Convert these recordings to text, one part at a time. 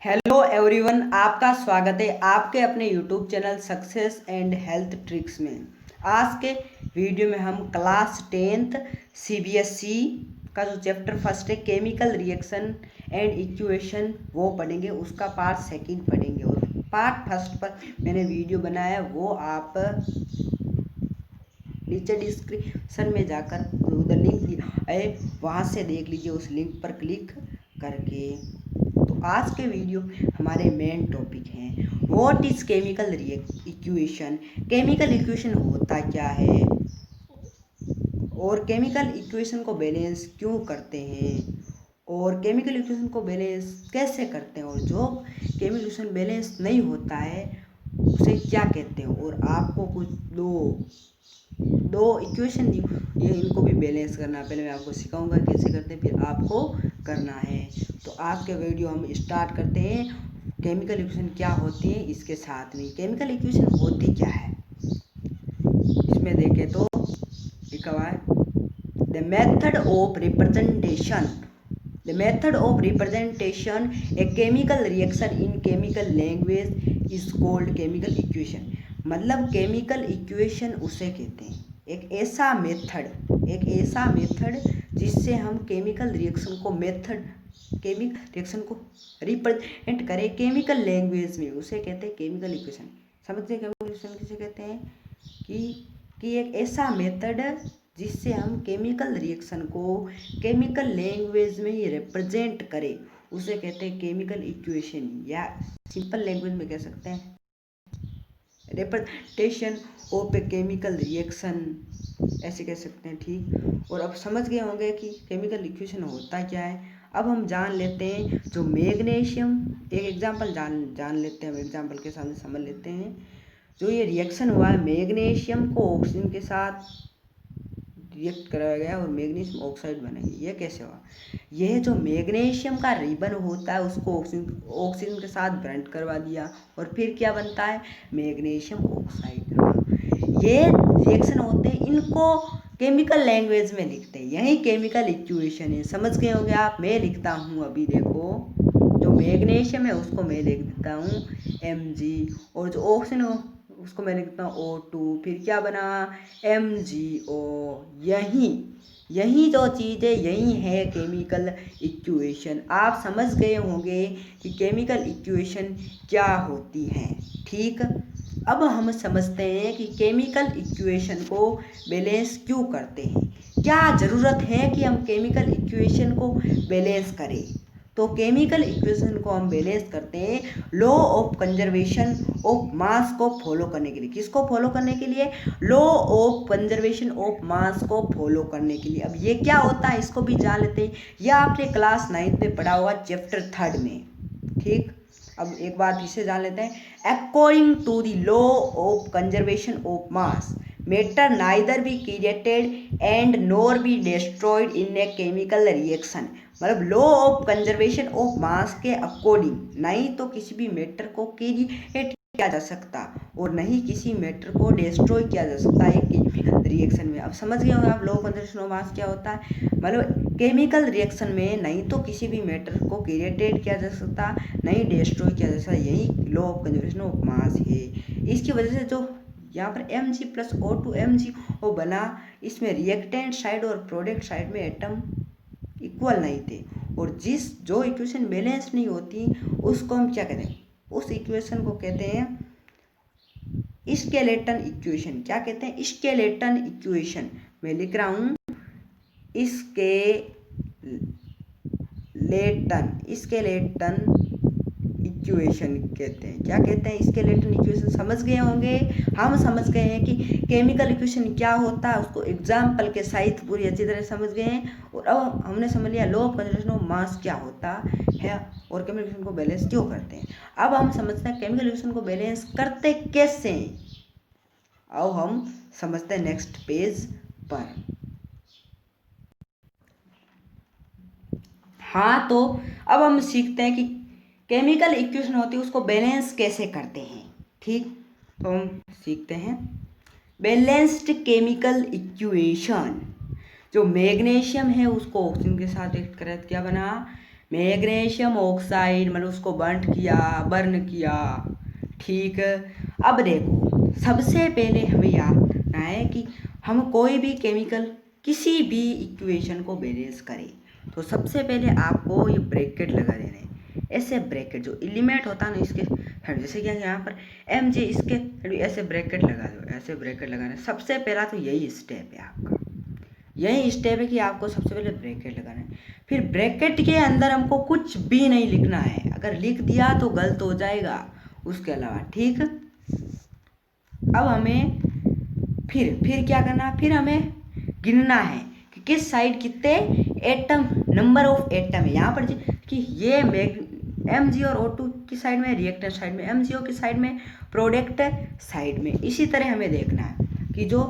Hello everyone, आपका स्वागत है आपके अपने YouTube channel success and health tricks में। आज के वीडियो में हम क्लास 10th सीबीएसई का जो चैप्टर फर्स्ट है केमिकल रिएक्शन एंड इक्वेशन वो पढ़ेंगे। उसका पार्ट सेकंड पढ़ेंगे और पार्ट फर्स्ट पर मैंने वीडियो बनाया है, वो आप नीचे डिस्क्रिप्शन में जाकर उधर लिंक दिया है वहाँ से देख लीजिए, उस लिंक पर क्लिक करके। तो आज के वीडियो हमारे मेन टॉपिक हैं what is chemical equation. Chemical equation होता क्या है और केमिकल इक्वेशन को बैलेंस क्यों करते हैं और केमिकल इक्वेशन को बैलेंस कैसे करते हैं और जो केमिकल इक्वेशन बैलेंस नहीं होता है उसे क्या कहते हैं। और आपको कुछ दो इक्वेशन दी, ये इनको भी बैलेंस करना। पहले मैं आपको सिखाऊंगा कैसे करते हैं, फिर आपको करना है। तो आज के वीडियो हम स्टार्ट करते हैं। केमिकल इक्वेशन क्या होती है इसके साथ में केमिकल इक्वेशन होती क्या है इसमें देखें तो लिखा हुआ है the method of representation. The method of representation A chemical reaction in chemical language is called chemical equation. मतलब केमिकल इक्वेशन उसे कहते हैं एक ऐसा मेथड जिससे हम केमिकल रिएक्शन को केमिकल रिएक्शन को रिप्रेजेंट करें केमिकल लैंग्वेज में, उसे कहते हैं केमिकल इक्वेशन। समझते हैं केमिकल इक्वेशन किसे कहते हैं कि एक ऐसा मेथड जिससे हम केमिकल रिएक्शन को केमिकल लैंग्वेज में ही रिप्रेजेंट करें उसे कहते हैं केमिकल इक्वेशन, या सिंपल लैंग्वेज में कह सकते हैं representation of A chemical reaction, ऐसे कह सकते हैं। ठीक, और अब समझ गए होंगे कि केमिकल इक्वेशन होता क्या है। अब हम जान लेते हैं जो मैग्नीशियम, एक एग्जांपल जान लेते हैं। हम एग्जांपल के सामने समझ लेते हैं। जो ये रिएक्शन हुआ है मैग्नीशियम को ऑक्सीजन के साथ रिएक्ट कराया गया और मैग्नीशियम ऑक्साइड बनेगी। ये कैसे हुआ? यह जो मैग्नीशियम का रिबन होता है उसको ऑक्सीजन के साथ बॉन्ड करवा दिया और फिर क्या बनता है? Magnesium oxide. ये रिएक्शन होते हैं, इनको केमिकल लैंग्वेज में लिखते हैं, यही केमिकल इक्वेशन है। समझ गए होंगे आप। मैं लिखता हूँ, अभी देखो जो मैग्नीशियम है उसको मैं लिख देता हूँ Mg और जो ऑक्सीजन उसको मैं लिखता हूँ O2, फिर क्या बना? MgO। यही जो चीज़ है यही है केमिकल इक्वेशन। आप समझ गए होंगे कि केमिकल इक्वेशन क्या होती है। ठीक, अब हम समझते हैं कि केमिकल इक्वेशन को बैलेंस क्यों करते हैं, क्या ज़रूरत है कि हम केमिकल इक्वेशन को बैलेंस करें। तो केमिकल इक्वेशन को हम बैलेंस करते हैं लॉ ऑफ कंजर्वेशन ऑफ मास को फॉलो करने के लिए। किसको फॉलो करने के लिए? लॉ ऑफ कंजर्वेशन ऑफ मास को फॉलो करने के लिए। अब ये क्या होता है इसको भी जान लेते हैं। यह आपने क्लास 9th में पढ़ा हुआ चैप्टर 3rd में। ठीक, अब एक बार फिर से जान लेते हैं। According to the law of conservation of mass matter neither be created and nor be destroyed in a chemical reaction. मतलब law of conservation of mass के अकॉर्डिंग नहीं तो किसी भी मैटर को क्रिएट किया जा सकता और नहीं किसी मैटर को डिस्ट्रॉय किया जा सकता है केमिकल रिएक्शन में। अब समझ गए होंगे आप लॉ ऑफ कंजर्वेशन ऑफ मास क्या होता है। मतलब केमिकल रिएक्शन में नहीं तो किसी भी मैटर को क्रिएटेड किया जा सकता नहीं डिस्ट्रॉय किया जा सकता, यही लॉ ऑफ कंजर्वेशन ऑफ मास है। इसकी वजह से जो यहाँ पर Mg प्लस O2 MgO बना, इसमें रिएक्टेंट साइड और प्रोडक्ट साइड में एटम इक्वल नहीं थे और जो इक्वेशन बैलेंस नहीं होती उसको हम क्या कहते हैं? उस इक्वेशन को कहते हैं स्केलेटन इक्वेशन। क्या कहते हैं? Skeleton equation. मैं लिख रहा हूँ स्केलेटन इक्वेशन कहते हैं। क्या कहते हैं? Skeleton equation. समझ गए होंगे। हम समझ गए हैं कि केमिकल इक्वेशन क्या होता है, उसको एग्जाम्पल के सहित पूरी अच्छी तरह समझ गए हैं। और अब हमने समझ लिया लॉ ऑफ कंजर्वेशन ऑफ मास क्या होता है और केमिकल इक्वेशन को बैलेंस क्यों करते हैं। अब हम समझते हैं केमिकल इक्वेशन को बैलेंस करते कैसे। अब हम समझते हैं नेक्स्ट पेज पर। हाँ, तो अब हम सीखते हैं कि केमिकल इक्वेशन होती है उसको बैलेंस कैसे करते हैं। ठीक, तो हम सीखते हैं बैलेंस्ड केमिकल इक्वेशन। जो मैग्नीशियम है उसको ऑक्सीजन के साथ रिएक्ट करा, क्या बना? मैग्नीशियम ऑक्साइड, मतलब उसको बर्न किया। ठीक है, अब देखो सबसे पहले हमें याद रखना है कि हम कोई भी केमिकल किसी भी इक्वेशन को बैलेंस करें तो सबसे पहले आपको ये ब्रैकेट लगा देना है। ऐसे ब्रैकेट जो एलिमेंट होता है ना इसके, जैसे कि यहाँ पर एम जे, इसके ऐसे ब्रैकेट लगा दो, ऐसे ब्रैकेट लगाना। सबसे पहला तो यही स्टेप है आपका, यही स्टेप है कि आपको सबसे पहले ब्रैकेट लगाना है। फिर ब्रैकेट के अंदर हमको कुछ भी नहीं लिखना है, अगर लिख दिया तो गलत हो जाएगा उसके अलावा। ठीक, अब हमें फिर क्या करना है, फिर हमें गिनना है कि किस साइड कितने एटम, नंबर ऑफ एटम है। यहाँ पर कि ये Mg और O2 की साइड में, रिएक्टेंट साइड में, MgO की साइड में, प्रोडक्ट साइड में। इसी तरह हमें देखना है कि जो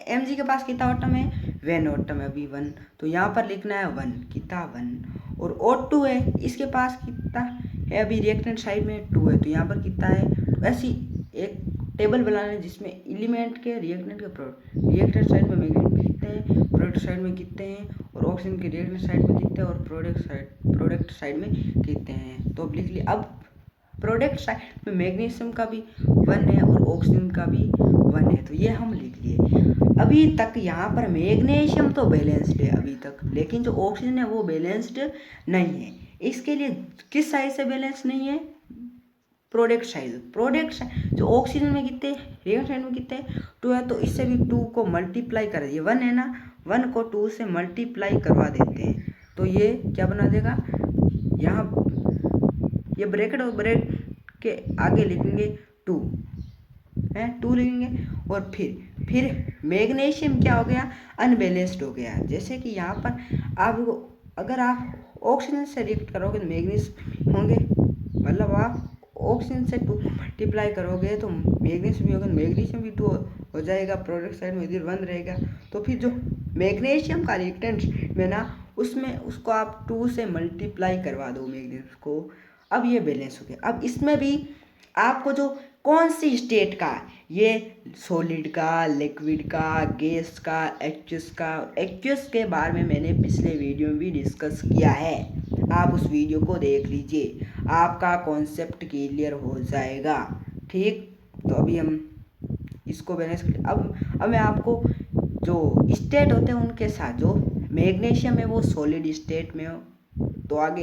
Mg के पास कितना एटम है, 1 एटम है, अभी 1, तो यहाँ पर लिखना है 1, कितना 1। और O2 है, इसके पास कितना है, अभी रिएक्टेंट साइड में 2 है, तो यहाँ पर कितना है। ऐसी एक टेबल बनाना है जिसमें एलिमेंट के, रिएक्टेंट के, रिएक्टेंट साइड में मैग्नीशियम कितने हैं, प्रोडक्ट साइड में कितने हैं, और ऑक्सीजन के रिएक्टेंट साइड में कितने हैं, और प्रोडक्ट साइड में कितने हैं। तो अब लिख लिया। अब प्रोडक्ट साइड में मैग्नीशियम का भी 1 है और ऑक्सीजन का भी 1 है, तो ये हम लिख लिए। अभी तक यहाँ पर मैग्नीशियम तो बैलेंस्ड है अभी तक, लेकिन जो ऑक्सीजन है वो बैलेंस्ड नहीं है। इसके लिए किस साइड से बैलेंस नहीं है, प्रोडक्ट साइड जो ऑक्सीजन में कितने, रिएक्टेंट साइड में कितने 2 है, तो इससे भी 2 को मल्टीप्लाई कर दिए, 1 है ना, 1 को 2 से मल्टीप्लाई करवा देते हैं, तो ये क्या बना देगा, यहाँ ये ब्रैकेट और ब्रैकेट के आगे लिखेंगे 2 है, 2 लिखेंगे। और फिर मैग्नीशियम क्या हो गया, अनबैलेंस्ड हो गया। जैसे कि यहाँ पर आप, अगर आप ऑक्सीजन से रिएक्ट करोगे तो मैग्नीशियम होंगे, मतलब आप ऑक्सीजन से 2 मल्टीप्लाई करोगे तो मैग्नीशियम भी होगा, मैग्नीशियम भी 2 हो जाएगा, प्रोडक्ट साइड में इधर 1 रहेगा। तो फिर जो मैग्नीशियम का रिएक्टेंट में ना, उसमें उसको आप 2 से मल्टीप्लाई करवा दो मैग्नीशियम को, अब ये बैलेंस हो गया। अब इसमें भी आपको जो कौन सी स्टेट का, ये सॉलिड का, लिक्विड का, गैस का, एक्चुअस के बारे में मैंने पिछले वीडियो में भी डिस्कस किया है, आप उस वीडियो को देख लीजिए, आपका कॉन्सेप्ट क्लियर हो जाएगा। ठीक, तो अभी हम इसको बैलेंस कर, अब मैं आपको जो स्टेट होते हैं उनके साथ, जो मैग्नीशियम है वो सॉलिड स्टेट में हो तो आगे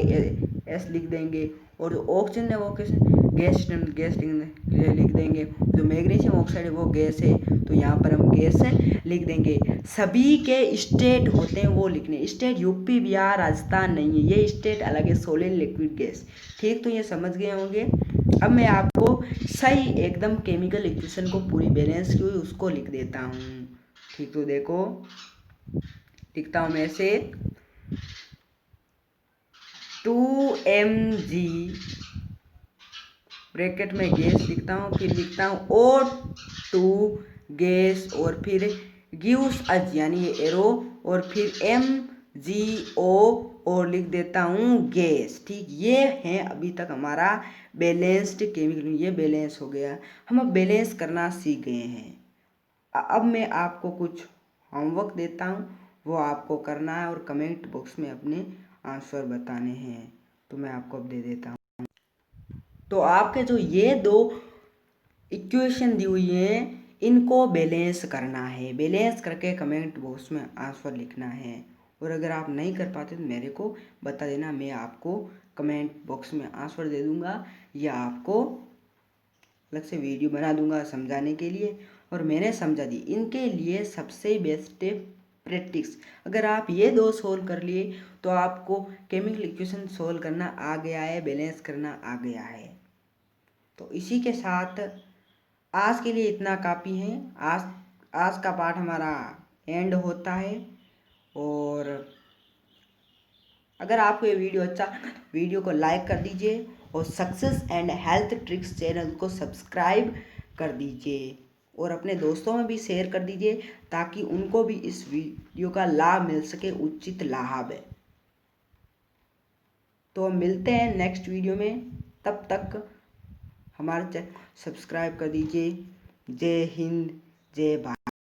एस लिख देंगे, और जो ऑक्सीजन है वो किस गैस लिख देंगे, जो मैग्नीशियम ऑक्साइड है वो गैस है तो यहाँ पर हम गैस लिख देंगे। सभी के स्टेट होते हैं वो लिखने, स्टेट यूपी बिहार राजस्थान नहीं है, ये स्टेट अलग है, सॉलिड लिक्विड गैस। ठीक, तो ये समझ गए होंगे। अब मैं आपको सही एकदम केमिकल इक्वेशन को पूरी बैलेंस की हुई उसको लिख देता हूँ। ठीक, तो देखो लिखता हूँ मैं ऐसे, 2Mg ब्रैकेट में गैस लिखता हूँ, फिर लिखता हूँ O2 गैस, और फिर गिव्स अस यानी ये एरो, और फिर MgO और लिख देता हूँ गैस। ठीक, ये है अभी तक हमारा बैलेंस्ड केमिकल, ये बैलेंस हो गया। हम अब बैलेंस करना सीख गए हैं। अब मैं आपको कुछ होमवर्क देता हूँ, वो आपको करना है और कमेंट बॉक्स में अपने आंसर बताने हैं, तो मैं आपको अब दे देता हूँ। तो आपके जो ये 2 इक्वेशन दी हुई हैं इनको बैलेंस करना है, बैलेंस करके कमेंट बॉक्स में आंसर लिखना है, और अगर आप नहीं कर पाते तो मेरे को बता देना, मैं आपको कमेंट बॉक्स में आंसर दे दूंगा, या आपको अलग से वीडियो बना दूंगा समझाने के लिए, और मैंने समझा दी। इनके लिए सबसे बेस्ट है प्रैक्टिस। अगर आप ये 2 सोल्व कर लिए तो आपको केमिकल इक्वेशन सोल्व करना आ गया है, बैलेंस करना आ गया है। तो इसी के साथ आज के लिए इतना काफ़ी है, आज का पाठ हमारा एंड होता है। और अगर आपको ये वीडियो अच्छा लगा तो वीडियो को लाइक कर दीजिए, और success and health tricks channel को सब्सक्राइब कर दीजिए, और अपने दोस्तों में भी शेयर कर दीजिए ताकि उनको भी इस वीडियो का लाभ मिल सके, उचित लाभ है। तो हम मिलते हैं नेक्स्ट वीडियो में, तब तक हमारे चैनल सब्सक्राइब कर दीजिए। जय हिंद, जय भारत।